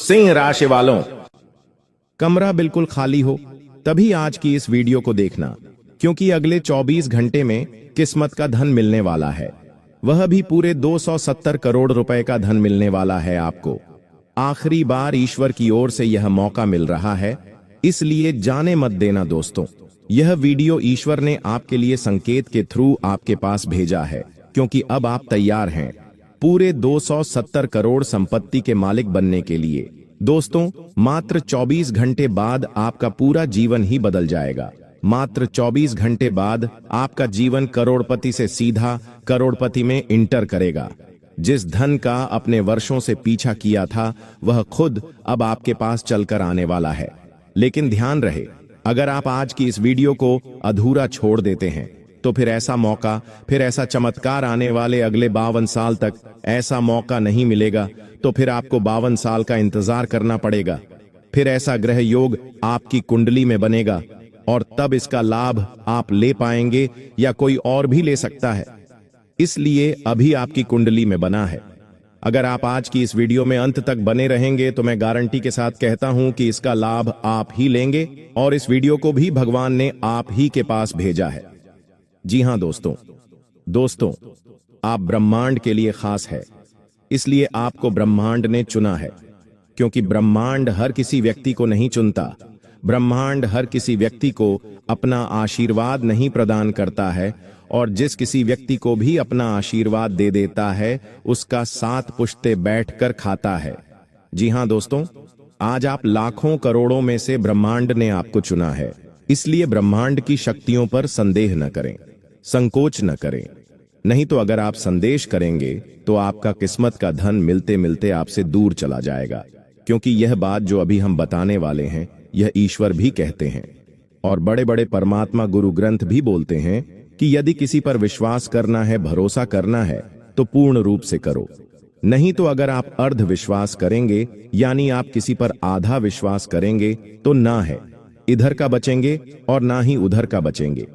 सिंह राशि वालों, कमरा बिल्कुल खाली हो तभी आज की इस वीडियो को देखना, क्योंकि अगले 24 घंटे में किस्मत का धन मिलने वाला है। वह भी पूरे 270 करोड़ रुपए का धन मिलने वाला है आपको। आखिरी बार ईश्वर की ओर से यह मौका मिल रहा है, इसलिए जाने मत देना दोस्तों। यह वीडियो ईश्वर ने आपके लिए संकेत के थ्रू आपके पास भेजा है, क्योंकि अब आप तैयार हैं पूरे 270 करोड़ संपत्ति के मालिक बनने के लिए। दोस्तों, मात्र 24 घंटे बाद आपका पूरा जीवन ही बदल जाएगा। मात्र 24 घंटे बाद आपका जीवन करोड़पति से सीधा करोड़पति में इंटर करेगा। जिस धन का अपने वर्षों से पीछा किया था, वह खुद अब आपके पास चलकर आने वाला है। लेकिन ध्यान रहे, अगर आप आज की इस वीडियो को अधूरा छोड़ देते हैं तो फिर ऐसा मौका, फिर ऐसा चमत्कार आने वाले अगले 52 साल तक ऐसा मौका नहीं मिलेगा। तो फिर आपको 52 साल का इंतजार करना पड़ेगा। फिर ऐसा ग्रह योग आपकी कुंडली में बनेगा और तब इसका लाभ आप ले पाएंगे या कोई और भी ले सकता है। इसलिए अभी आपकी कुंडली में बना है। अगर आप आज की इस वीडियो में अंत तक बने रहेंगे तो मैं गारंटी के साथ कहता हूं कि इसका लाभ आप ही लेंगे और इस वीडियो को भी भगवान ने आप ही के पास भेजा है। जी हां दोस्तों, आप ब्रह्मांड के लिए खास है, इसलिए आपको ब्रह्मांड ने चुना है। क्योंकि ब्रह्मांड हर किसी व्यक्ति को नहीं चुनता। ब्रह्मांड हर किसी व्यक्ति को अपना आशीर्वाद नहीं प्रदान करता है, और जिस किसी व्यक्ति को भी अपना आशीर्वाद दे देता है उसका 7 पुश्ते बैठकर खाता है। जी हां दोस्तों, आज आप लाखों करोड़ों में से ब्रह्मांड ने आपको चुना है। इसलिए ब्रह्मांड की शक्तियों पर संदेह न करें, संकोच न करें। नहीं तो अगर आप संदेश करेंगे तो आपका किस्मत का धन मिलते मिलते आपसे दूर चला जाएगा। क्योंकि यह बात जो अभी हम बताने वाले हैं, यह ईश्वर भी कहते हैं और बड़े बड़े परमात्मा गुरु ग्रंथ भी बोलते हैं कि यदि किसी पर विश्वास करना है, भरोसा करना है तो पूर्ण रूप से करो। नहीं तो अगर आप अर्ध विश्वास करेंगे, यानी आप किसी पर आधा विश्वास करेंगे, तो ना है इधर का बचेंगे और ना ही उधर का बचेंगे।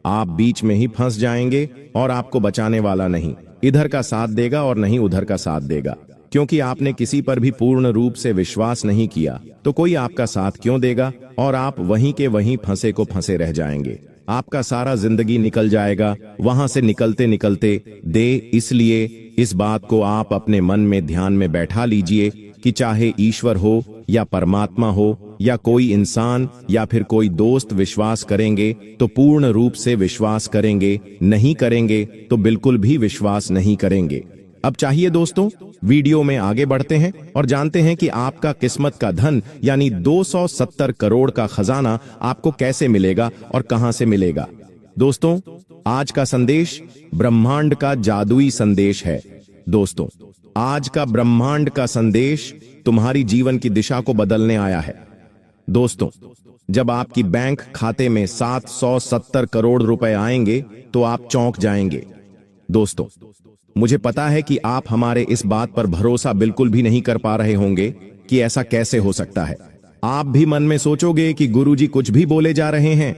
आप बीच में ही फंस जाएंगे और आपको बचाने वाला नहीं इधर का साथ देगा और नहीं उधर का साथ देगा। क्योंकि आपने किसी पर भी पूर्ण रूप से विश्वास नहीं किया तो कोई आपका साथ क्यों देगा, और आप वहीं के वहीं फंसे को फंसे रह जाएंगे। आपका सारा जिंदगी निकल जाएगा वहां से निकलते निकलते दे। इसलिए इस बात को आप अपने मन में ध्यान में बैठा लीजिए कि चाहे ईश्वर हो या परमात्मा हो या कोई इंसान या फिर कोई दोस्त विश्वास करेंगे तो पूर्ण रूप से विश्वास करेंगे, नहीं करेंगे तो बिल्कुल भी विश्वास नहीं करेंगे। अब चाहिए दोस्तों, वीडियो में आगे बढ़ते हैं और जानते हैं कि आपका किस्मत का धन यानी 270 करोड़ का खजाना आपको कैसे मिलेगा और कहां से मिलेगा। दोस्तों, आज का संदेश ब्रह्मांड का जादुई संदेश है। दोस्तों, आज का ब्रह्मांड का संदेश तुम्हारी जीवन की दिशा को बदलने आया है। दोस्तों, जब आपकी बैंक खाते में 770 करोड़ रुपए आएंगे तो आप चौंक जाएंगे। दोस्तों, मुझे पता है कि आप हमारे इस बात पर भरोसा बिल्कुल भी नहीं कर पा रहे होंगे कि ऐसा कैसे हो सकता है। आप भी मन में सोचोगे कि गुरुजी कुछ भी बोले जा रहे हैं।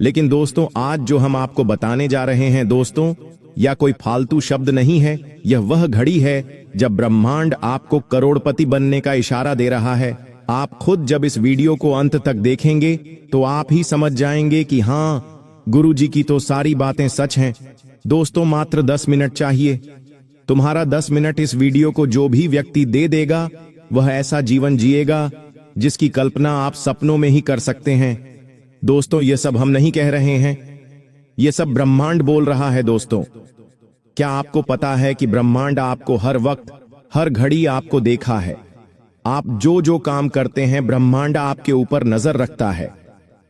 लेकिन दोस्तों, आज जो हम आपको बताने जा रहे हैं दोस्तों, या कोई फालतू शब्द नहीं है। यह वह घड़ी है जब ब्रह्मांड आपको करोड़पति बनने का इशारा दे रहा है। आप खुद जब इस वीडियो को अंत तक देखेंगे तो आप ही समझ जाएंगे कि हाँ, गुरुजी की तो सारी बातें सच हैं। दोस्तों, मात्र 10 मिनट चाहिए। तुम्हारा 10 मिनट इस वीडियो को जो भी व्यक्ति दे देगा, वह ऐसा जीवन जिएगा जिसकी कल्पना आप सपनों में ही कर सकते हैं। दोस्तों, यह सब हम नहीं कह रहे हैं, यह सब ब्रह्मांड बोल रहा है। दोस्तों, क्या आपको पता है कि ब्रह्मांड आपको हर वक्त, हर घड़ी आपको देखा है। आप जो जो काम करते हैं, ब्रह्मांड आपके ऊपर नजर रखता है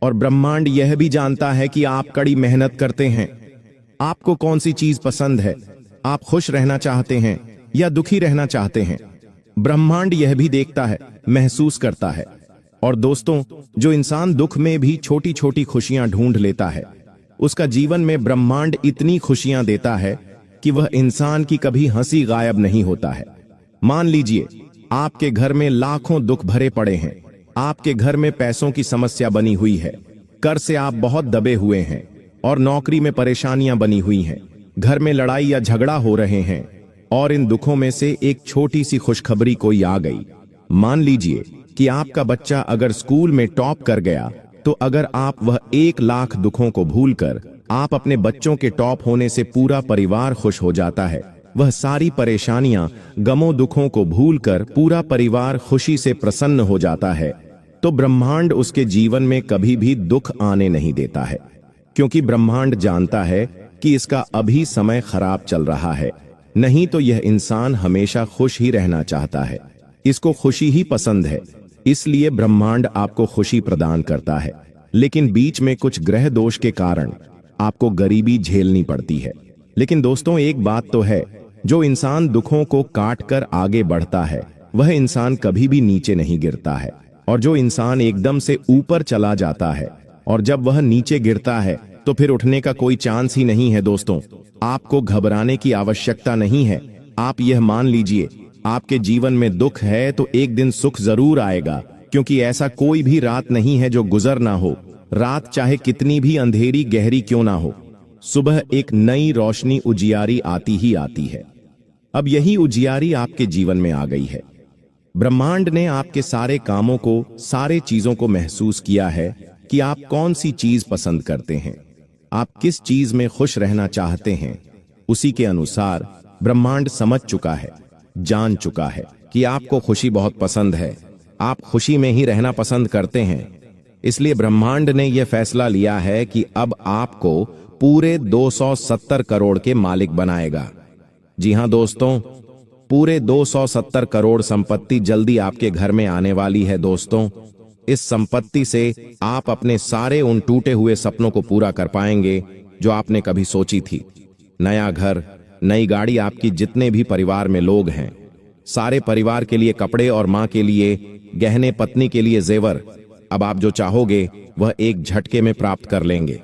और ब्रह्मांड यह भी जानता है कि आप कड़ी मेहनत करते हैं। आपको कौन सी चीज पसंद है, आप खुश रहना चाहते हैं या दुखी रहना चाहते हैं, ब्रह्मांड यह भी देखता है, महसूस करता है। और दोस्तों, जो इंसान दुख में भी छोटी छोटी खुशियां ढूंढ लेता है, उसका जीवन में ब्रह्मांड इतनी खुशियां देता है कि वह इंसान की कभी हंसी गायब नहीं होता है। मान लीजिए आपके घर में लाखों दुख भरे पड़े हैं, आपके घर में पैसों की समस्या बनी हुई है, कर से आप बहुत दबे हुए हैं और नौकरी में परेशानियां बनी हुई हैं, घर में लड़ाई या झगड़ा हो रहे हैं और इन दुखों में से एक छोटी सी खुशखबरी कोई आ गई मान लीजिए कि आपका बच्चा अगर स्कूल में टॉप कर गया, तो अगर आप वह 1 लाख दुखों को भूलकर आप अपने बच्चों के टॉप होने से पूरा परिवार खुश हो जाता है, वह सारी परेशानियां, गमों दुखों को भूलकर पूरा परिवार खुशी से प्रसन्न हो जाता है, तो ब्रह्मांड उसके जीवन में कभी भी दुख आने नहीं देता है, क्योंकि ब्रह्मांड जानता है कि इसका अभी समय खराब चल रहा है। नहीं तो यह इंसान हमेशा खुश ही रहना चाहता है, इसको खुशी ही पसंद है, इसलिए ब्रह्मांड आपको खुशी प्रदान करता है। लेकिन बीच में कुछ ग्रह दोष के कारण आपको गरीबी झेलनी पड़ती है। लेकिन दोस्तों, एक बात तो है, जो इंसान दुखों को काट कर आगे बढ़ता है, वह इंसान कभी भी नीचे नहीं गिरता है। और जो इंसान एकदम से ऊपर चला जाता है और जब वह नीचे गिरता है तो फिर उठने का कोई चांस ही नहीं है। दोस्तों, आपको घबराने की आवश्यकता नहीं है। आप यह मान लीजिए, आपके जीवन में दुख है तो एक दिन सुख जरूर आएगा, क्योंकि ऐसा कोई भी रात नहीं है जो गुजर ना हो। रात चाहे कितनी भी अंधेरी गहरी क्यों ना हो, सुबह एक नई रोशनी उजियारी आती ही आती है। अब यही उजियारी आपके जीवन में आ गई है। ब्रह्मांड ने आपके सारे कामों को, सारे चीजों को महसूस किया है कि आप कौन सी चीज पसंद करते हैं, आप किस चीज में खुश रहना चाहते हैं। उसी के अनुसार ब्रह्मांड समझ चुका है, जान चुका है कि आपको खुशी बहुत पसंद है, आप खुशी में ही रहना पसंद करते हैं। इसलिए ब्रह्मांड ने यह फैसला लिया है कि अब आपको पूरे 270 करोड़ के मालिक बनाएगा। जी हां दोस्तों, पूरे 270 करोड़ संपत्ति जल्दी आपके घर में आने वाली है। दोस्तों, इस संपत्ति से आप अपने सारे उन टूटे हुए सपनों को पूरा कर पाएंगे जो आपने कभी सोची थी। नया घर, नई गाड़ी, आपकी जितने भी परिवार में लोग हैं, सारे परिवार के लिए कपड़े और मां के लिए गहने, पत्नी के लिए जेवर, अब आप जो चाहोगे वह एक झटके में प्राप्त कर लेंगे।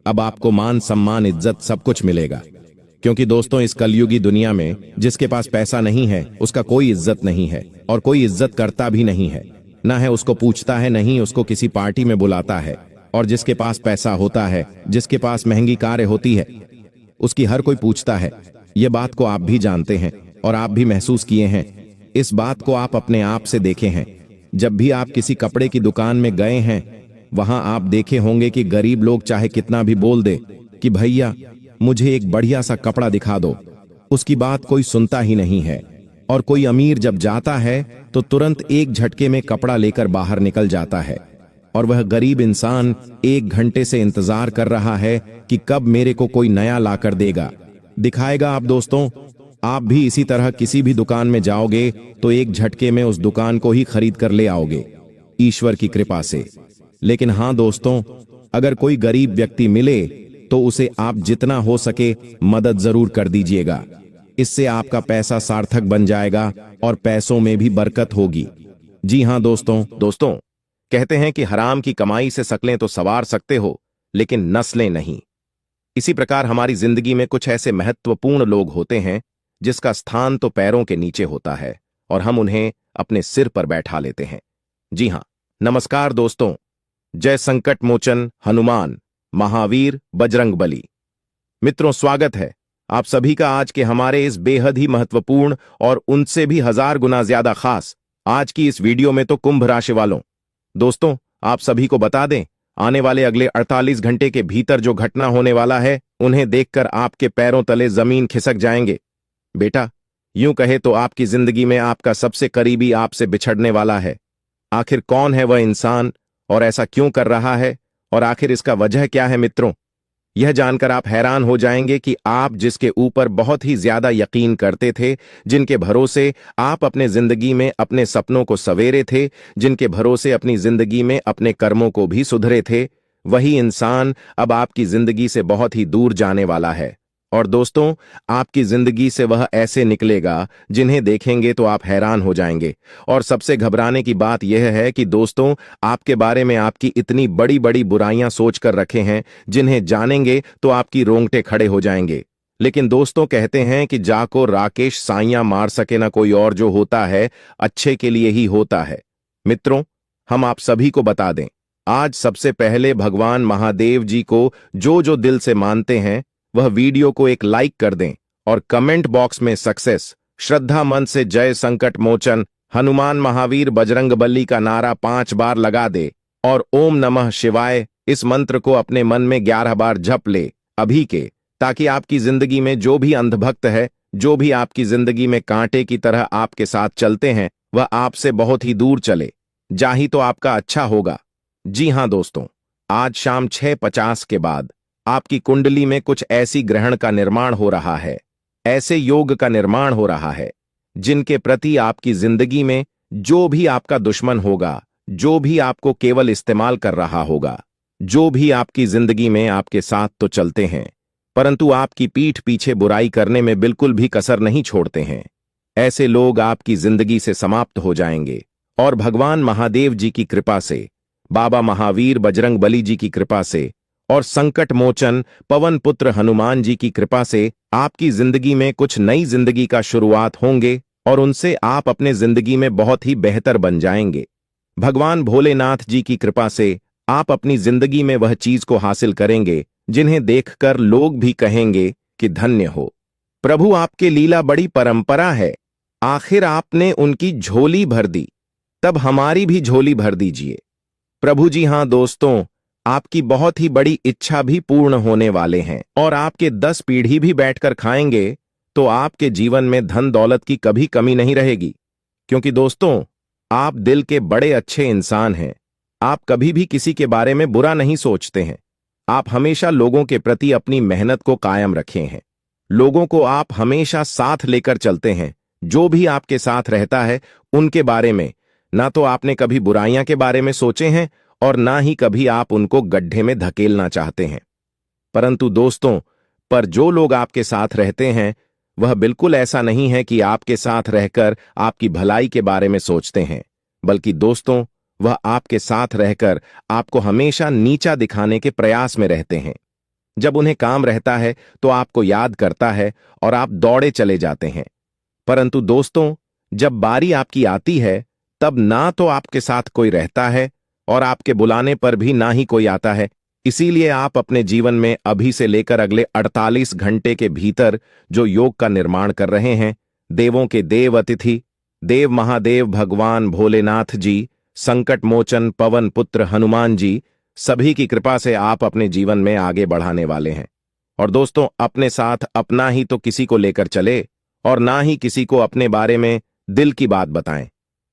अब आपको मान, सम्मान, इज्जत सब कुछ मिलेगा। क्योंकि दोस्तों, इस कलयुगी दुनिया में जिसके पास पैसा नहीं है उसका कोई इज्जत नहीं है और कोई इज्जत करता भी नहीं है। ना है उसको पूछता है, नहीं उसको किसी पार्टी में बुलाता है। और जिसके पास पैसा होता है, जिसके पास महंगी कारें होती है, उसकी हर कोई पूछता है। ये बात को आप भी जानते हैं और आप भी महसूस किए हैं। इस बात को आप अपने आप से देखे हैं। जब भी आप किसी कपड़े की दुकान में गए हैं, वहां आप देखे होंगे कि गरीब लोग चाहे कितना भी बोल दे कि भैया मुझे एक बढ़िया सा कपड़ा दिखा दो, उसकी बात कोई सुनता ही नहीं है। और कोई अमीर जब जाता है तो तुरंत एक झटके में कपड़ा लेकर बाहर निकल जाता है, और वह गरीब इंसान 1 घंटे से इंतजार कर रहा है कि कब मेरे को कोई नया लाकर देगा, दिखाएगा। आप दोस्तों, आप भी इसी तरह किसी भी दुकान में जाओगे तो एक झटके में उस दुकान को ही खरीद कर ले आओगे, ईश्वर की कृपा से। लेकिन हां दोस्तों, अगर कोई गरीब व्यक्ति मिले तो उसे आप जितना हो सके मदद जरूर कर दीजिएगा। इससे आपका पैसा सार्थक बन जाएगा और पैसों में भी बरकत होगी। जी हां दोस्तों, कहते हैं कि हराम की कमाई से शकलें तो संवार सकते हो, लेकिन नस्लें नहीं। इसी प्रकार हमारी जिंदगी में कुछ ऐसे महत्वपूर्ण लोग होते हैं जिसका स्थान तो पैरों के नीचे होता है और हम उन्हें अपने सिर पर बैठा लेते हैं। जी हां, नमस्कार दोस्तों। जय संकट मोचन हनुमान, महावीर, बजरंगबली। मित्रों, स्वागत है आप सभी का आज के हमारे इस बेहद ही महत्वपूर्ण और उनसे भी 1000 गुना ज्यादा खास आज की इस वीडियो में। तो कुंभ राशि वालों, दोस्तों आप सभी को बता दें, आने वाले अगले 48 घंटे के भीतर जो घटना होने वाला है, उन्हें देखकर आपके पैरों तले जमीन खिसक जाएंगे। बेटा, यूं कहे तो आपकी जिंदगी में आपका सबसे करीबी आपसे बिछड़ने वाला है। आखिर कौन है वह इंसान और ऐसा क्यों कर रहा है, और आखिर इसका वजह क्या है? मित्रों, यह जानकर आप हैरान हो जाएंगे कि आप जिसके ऊपर बहुत ही ज्यादा यकीन करते थे, जिनके भरोसे आप अपने जिंदगी में अपने सपनों को सवेरे थे, जिनके भरोसे अपनी जिंदगी में अपने कर्मों को भी सुधरे थे, वही इंसान अब आपकी जिंदगी से बहुत ही दूर जाने वाला है। और दोस्तों, आपकी जिंदगी से वह ऐसे निकलेगा जिन्हें देखेंगे तो आप हैरान हो जाएंगे। और सबसे घबराने की बात यह है कि दोस्तों, आपके बारे में आपकी इतनी बड़ी बड़ी बुराइयां सोच कर रखे हैं, जिन्हें जानेंगे तो आपकी रोंगटे खड़े हो जाएंगे। लेकिन दोस्तों, कहते हैं कि जाको राकेश साइयां मार सके ना कोई और, जो होता है अच्छे के लिए ही होता है। मित्रों, हम आप सभी को बता दें, आज सबसे पहले भगवान महादेव जी को जो दिल से मानते हैं, वह वीडियो को एक लाइक कर दें और कमेंट बॉक्स में सक्सेस, श्रद्धा मन से जय संकट मोचन हनुमान महावीर बजरंगबली का नारा 5 बार लगा दे और ओम नमः शिवाय इस मंत्र को अपने मन में 11 बार जप ले अभी के, ताकि आपकी जिंदगी में जो भी अंधभक्त है, जो भी आपकी जिंदगी में कांटे की तरह आपके साथ चलते हैं, वह आपसे बहुत ही दूर चले जाही तो आपका अच्छा होगा। जी हां दोस्तों, आज शाम 6:50 के बाद आपकी कुंडली में कुछ ऐसी ग्रहण का निर्माण हो रहा है, ऐसे योग का निर्माण हो रहा है जिनके प्रति आपकी जिंदगी में जो भी आपका दुश्मन होगा, जो भी आपको केवल इस्तेमाल कर रहा होगा, जो भी आपकी जिंदगी में आपके साथ तो चलते हैं परंतु आपकी पीठ पीछे बुराई करने में बिल्कुल भी कसर नहीं छोड़ते हैं, ऐसे लोग आपकी जिंदगी से समाप्त हो जाएंगे। और भगवान महादेव जी की कृपा से, बाबा महावीर बजरंगबली जी की कृपा से और संकट मोचन पवन पुत्र हनुमान जी की कृपा से आपकी जिंदगी में कुछ नई जिंदगी का शुरुआत होंगे और उनसे आप अपने जिंदगी में बहुत ही बेहतर बन जाएंगे। भगवान भोलेनाथ जी की कृपा से आप अपनी जिंदगी में वह चीज को हासिल करेंगे जिन्हें देखकर लोग भी कहेंगे कि धन्य हो प्रभु, आपके लीला बड़ी परंपरा है, आखिर आपने उनकी झोली भर दी, तब हमारी भी झोली भर दीजिए प्रभु। जी हां दोस्तों, आपकी बहुत ही बड़ी इच्छा भी पूर्ण होने वाले हैं और आपके 10 पीढ़ी भी बैठकर खाएंगे तो आपके जीवन में धन दौलत की कभी कमी नहीं रहेगी, क्योंकि दोस्तों आप दिल के बड़े अच्छे इंसान हैं। आप कभी भी किसी के बारे में बुरा नहीं सोचते हैं, आप हमेशा लोगों के प्रति अपनी मेहनत को कायम रखे हैं, लोगों को आप हमेशा साथ लेकर चलते हैं। जो भी आपके साथ रहता है उनके बारे में ना तो आपने कभी बुराइयां के बारे में सोचे हैं और ना ही कभी आप उनको गड्ढे में धकेलना चाहते हैं। परंतु दोस्तों, पर जो लोग आपके साथ रहते हैं वह बिल्कुल ऐसा नहीं है कि आपके साथ रहकर आपकी भलाई के बारे में सोचते हैं, बल्कि दोस्तों वह आपके साथ रहकर आपको हमेशा नीचा दिखाने के प्रयास में रहते हैं। जब उन्हें काम रहता है तो आपको याद करता है और आप दौड़े चले जाते हैं, परंतु दोस्तों जब बारी आपकी आती है तब ना तो आपके साथ कोई रहता है और आपके बुलाने पर भी ना ही कोई आता है। इसीलिए आप अपने जीवन में अभी से लेकर अगले 48 घंटे के भीतर जो योग का निर्माण कर रहे हैं, देवों के देव अतिथि देव महादेव भगवान भोलेनाथ जी, संकट मोचन पवन पुत्र हनुमान जी, सभी की कृपा से आप अपने जीवन में आगे बढ़ाने वाले हैं। और दोस्तों, अपने साथ अपना ही तो किसी को लेकर चले और ना ही किसी को अपने बारे में दिल की बात बताएं,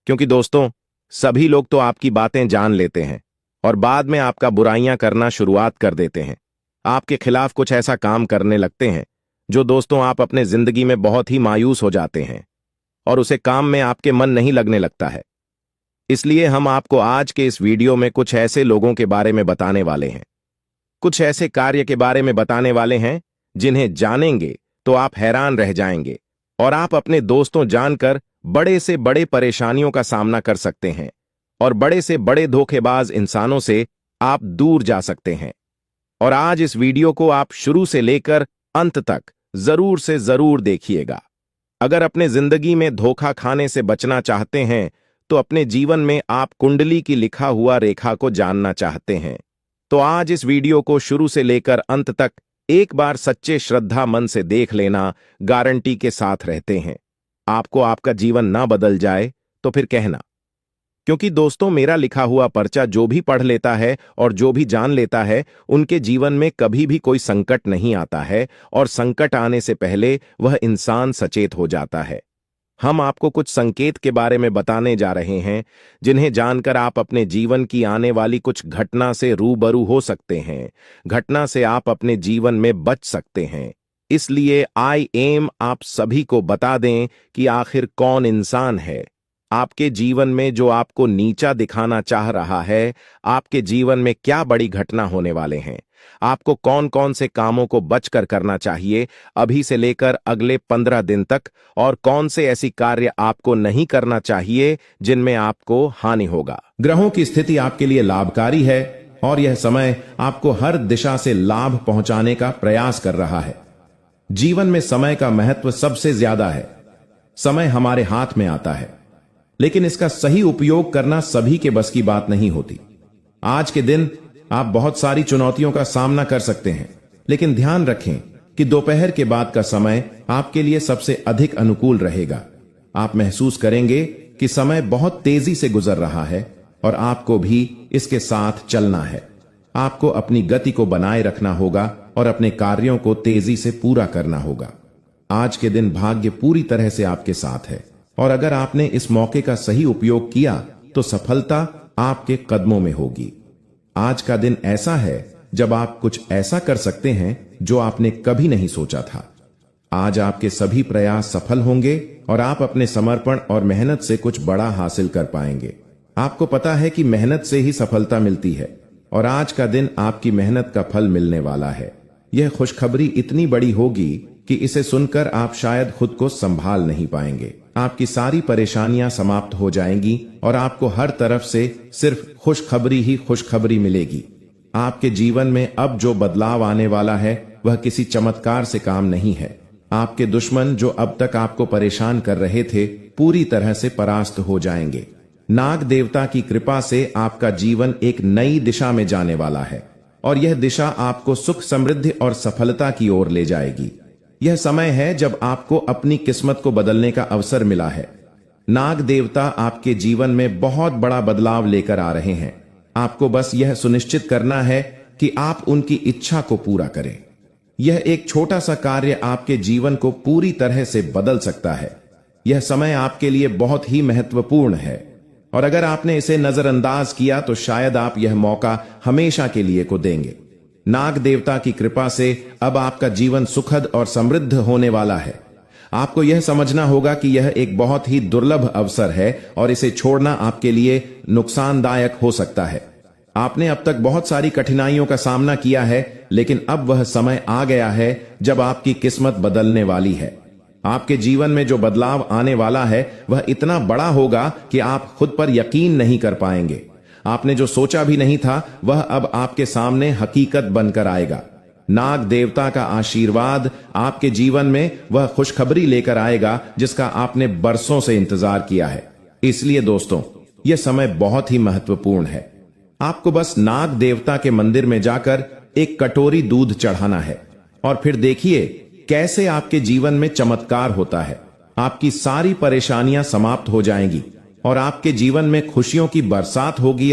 क्योंकि दोस्तों सभी लोग तो आपकी बातें जान लेते हैं और बाद में आपका बुराइयां करना शुरुआत कर देते हैं, आपके खिलाफ कुछ ऐसा काम करने लगते हैं जो दोस्तों आप अपने जिंदगी में बहुत ही मायूस हो जाते हैं और उसे काम में आपके मन नहीं लगने लगता है। इसलिए हम आपको आज के इस वीडियो में कुछ ऐसे लोगों के बारे में बताने वाले हैं, कुछ ऐसे कार्य के बारे में बताने वाले हैं जिन्हें जानेंगे तो आप हैरान रह जाएंगे और आप अपने दोस्तों जानकर बड़े से बड़े परेशानियों का सामना कर सकते हैं और बड़े से बड़े धोखेबाज इंसानों से आप दूर जा सकते हैं। और आज इस वीडियो को आप शुरू से लेकर अंत तक जरूर से जरूर देखिएगा। अगर अपने जिंदगी में धोखा खाने से बचना चाहते हैं, तो अपने जीवन में आप कुंडली की लिखा हुआ रेखा को जानना चाहते हैं, तो आज इस वीडियो को शुरू से लेकर अंत तक एक बार सच्चे श्रद्धा मन से देख लेना, गारंटी के साथ रहते हैं। आपको आपका जीवन ना बदल जाए तो फिर कहना, क्योंकि दोस्तों मेरा लिखा हुआ पर्चा जो भी पढ़ लेता है और जो भी जान लेता है उनके जीवन में कभी भी कोई संकट नहीं आता है और संकट आने से पहले वह इंसान सचेत हो जाता है। हम आपको कुछ संकेत के बारे में बताने जा रहे हैं जिन्हें जानकर आप अपने जीवन की आने वाली कुछ घटना से रूबरू हो सकते हैं, घटना से आप अपने जीवन में बच सकते हैं। इसलिए आई एम आप सभी को बता दें कि आखिर कौन इंसान है आपके जीवन में जो आपको नीचा दिखाना चाह रहा है, आपके जीवन में क्या बड़ी घटना होने वाले हैं, आपको कौन कौन से कामों को बचकर करना चाहिए अभी से लेकर अगले 15 दिन तक, और कौन से ऐसी कार्य आपको नहीं करना चाहिए जिनमें आपको हानि होगा। ग्रहों की स्थिति आपके लिए लाभकारी है और यह समय आपको हर दिशा से लाभ पहुंचाने का प्रयास कर रहा है। जीवन में समय का महत्व सबसे ज्यादा है। समय हमारे हाथ में आता है, लेकिन इसका सही उपयोग करना सभी के बस की बात नहीं होती। आज के दिन आप बहुत सारी चुनौतियों का सामना कर सकते हैं, लेकिन ध्यान रखें कि दोपहर के बाद का समय आपके लिए सबसे अधिक अनुकूल रहेगा। आप महसूस करेंगे कि समय बहुत तेजी से गुजर रहा है और आपको भी इसके साथ चलना है। आपको अपनी गति को बनाए रखना होगा और अपने कार्यों को तेजी से पूरा करना होगा। आज के दिन भाग्य पूरी तरह से आपके साथ है और अगर आपने इस मौके का सही उपयोग किया तो सफलता आपके कदमों में होगी। आज का दिन ऐसा है जब आप कुछ ऐसा कर सकते हैं जो आपने कभी नहीं सोचा था। आज आपके सभी प्रयास सफल होंगे और आप अपने समर्पण और मेहनत से कुछ बड़ा हासिल कर पाएंगे। आपको पता है कि मेहनत से ही सफलता मिलती है और आज का दिन आपकी मेहनत का फल मिलने वाला है। यह खुशखबरी इतनी बड़ी होगी कि इसे सुनकर आप शायद खुद को संभाल नहीं पाएंगे। आपकी सारी परेशानियां समाप्त हो जाएंगी और आपको हर तरफ से सिर्फ खुशखबरी ही खुशखबरी मिलेगी। आपके जीवन में अब जो बदलाव आने वाला है वह किसी चमत्कार से काम नहीं है। आपके दुश्मन जो अब तक आपको परेशान कर रहे थे पूरी तरह से परास्त हो जाएंगे। नाग देवता की कृपा से आपका जीवन एक नई दिशा में जाने वाला है और यह दिशा आपको सुख, समृद्धि और सफलता की ओर ले जाएगी। यह समय है जब आपको अपनी किस्मत को बदलने का अवसर मिला है। नाग देवता आपके जीवन में बहुत बड़ा बदलाव लेकर आ रहे हैं। आपको बस यह सुनिश्चित करना है कि आप उनकी इच्छा को पूरा करें। यह एक छोटा सा कार्य आपके जीवन को पूरी तरह से बदल सकता है। यह समय आपके लिए बहुत ही महत्वपूर्ण है और अगर आपने इसे नजरअंदाज किया तो शायद आप यह मौका हमेशा के लिए को देंगे। नाग देवता की कृपा से अब आपका जीवन सुखद और समृद्ध होने वाला है। आपको यह समझना होगा कि यह एक बहुत ही दुर्लभ अवसर है और इसे छोड़ना आपके लिए नुकसानदायक हो सकता है। आपने अब तक बहुत सारी कठिनाइयों का सामना किया है, लेकिन अब वह समय आ गया है जब आपकी किस्मत बदलने वाली है। आपके जीवन में जो बदलाव आने वाला है वह इतना बड़ा होगा कि आप खुद पर यकीन नहीं कर पाएंगे। आपने जो सोचा भी नहीं था वह अब आपके सामने हकीकत बनकर आएगा। नाग देवता का आशीर्वाद आपके जीवन में वह खुशखबरी लेकर आएगा जिसका आपने बरसों से इंतजार किया है। इसलिए दोस्तों, यह समय बहुत ही महत्वपूर्ण है। आपको बस नाग देवता के मंदिर में जाकर एक कटोरी दूध चढ़ाना है और फिर देखिए कैसे आपके जीवन में चमत्कार होता है। आपकी सारी परेशानियां समाप्त हो जाएंगी और आपके जीवन में खुशियों की बरसात होगी।